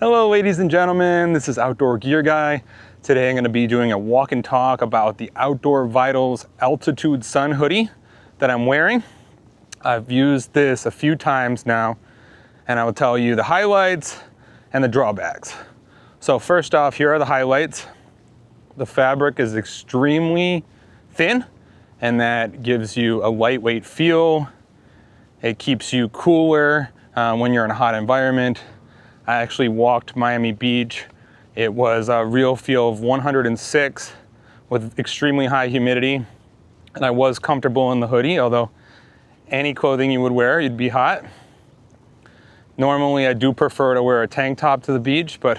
Hello ladies and gentlemen, this is Outdoor Gear Guy. Today I'm going to be doing a walk and talk about the Outdoor Vitals Altitude Sun hoodie that I'm wearing. I've used this a few times now and I will tell you the highlights and the drawbacks. So first off, here are the highlights. The fabric is extremely thin and that gives you a lightweight feel. It keeps you cooler when you're in a hot environment. I actually walked Miami Beach. It was a real feel of 106 with extremely high humidity. And I was comfortable in the hoodie, although any clothing you would wear, you'd be hot. Normally, I do prefer to wear a tank top to the beach, but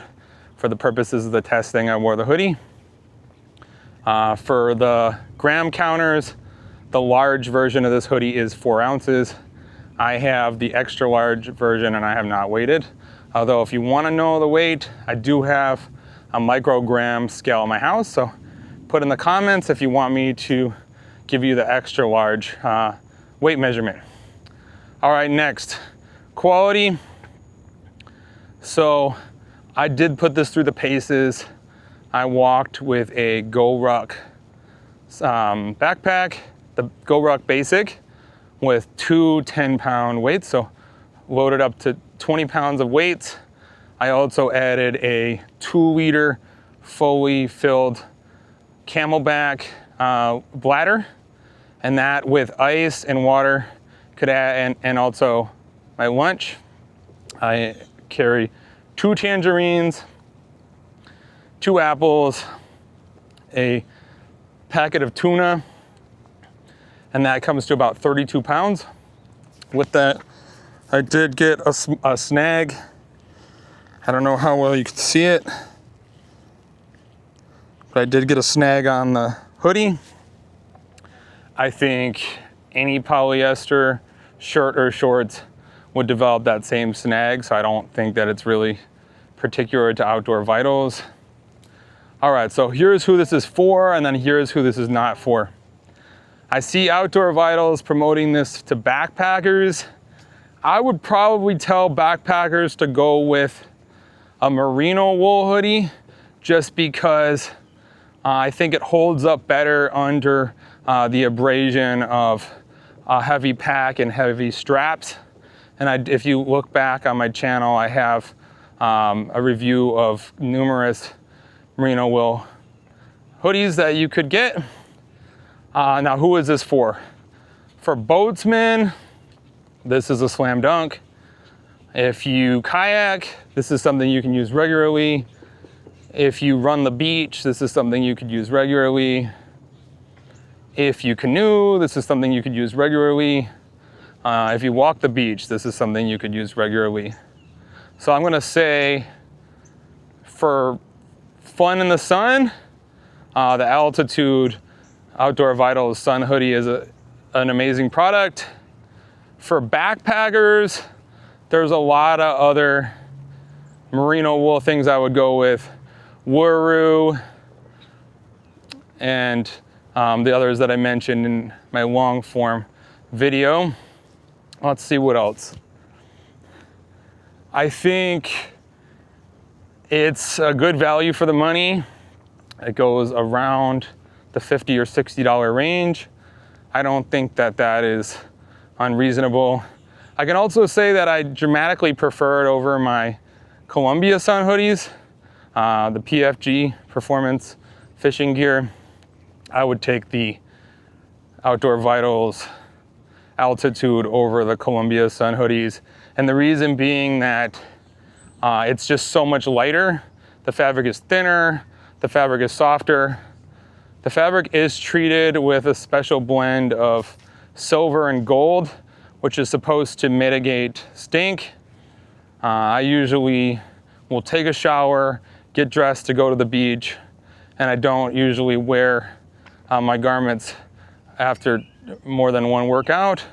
for the purposes of the testing, I wore the hoodie. For the gram counters, the large version of this hoodie is 4 ounces. I have the extra large version and I have not weighted. Although if you want to know the weight, I do have a microgram scale in my house. So put in the comments if you want me to give you the extra large weight measurement. All right, next, quality. So I did put this through the paces. I walked with a GoRuck backpack, the GoRuck Basic, with 2 10-pound weights. So loaded up to 20 pounds of weight. I also added a 2-liter fully filled Camelback bladder, and that with ice and water could add, and also my lunch. I carry 2 tangerines, 2 apples, a packet of tuna, and that comes to about 32 pounds. With that, I did get a snag. I don't know how well you can see it, but I did get a snag on the hoodie. I think any polyester shirt or shorts would develop that same snag, so I don't think that it's really particular to Outdoor Vitals. All right, so here's who this is for, and then here's who this is not for. I see Outdoor Vitals promoting this to backpackers. I would probably tell backpackers to go with a merino wool hoodie just because I think it holds up better under the abrasion of a heavy pack and heavy straps. And if you look back on my channel, I have a review of numerous merino wool hoodies that you could get. Now, who is this for? For boatsmen, this is a slam dunk. If you kayak, this is something you can use regularly. If you run the beach, this is something you could use regularly. If you canoe, this is something you could use regularly. If you walk the beach, this is something you could use regularly. So I'm gonna say for fun in the sun, the Altitude Outdoor Vitals Sun hoodie is an amazing product. For backpackers, there's a lot of other merino wool things I would go with. Wuru and the others that I mentioned in my long form video. Let's see what else. I think it's a good value for the money. It goes around the $50 or $60 range. I don't think that that is unreasonable. I can also say that I dramatically prefer it over my Columbia Sun hoodies, the PFG Performance Fishing Gear. I would take the Outdoor Vitals Altitude over the Columbia Sun hoodies. And the reason being that it's just so much lighter. The fabric is thinner, the fabric is softer. The fabric is treated with a special blend of silver and gold, which is supposed to mitigate stink. I usually will take a shower, get dressed to go to the beach, and I don't usually wear my garments after more than one workout.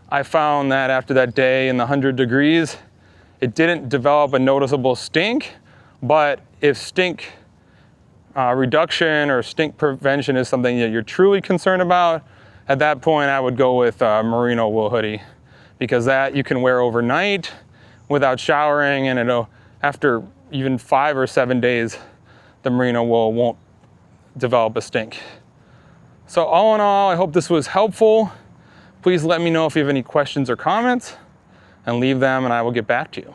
I found that after that day in the 100 degrees, it didn't develop a noticeable stink, but if stink reduction or stink prevention is something that you're truly concerned about, at that point I would go with a merino wool hoodie, because that you can wear overnight without showering, and it'll, after even 5 or 7 days, the merino wool won't develop a stink. So all in all, I hope this was helpful. Please let me know if you have any questions or comments and leave them and I will get back to you.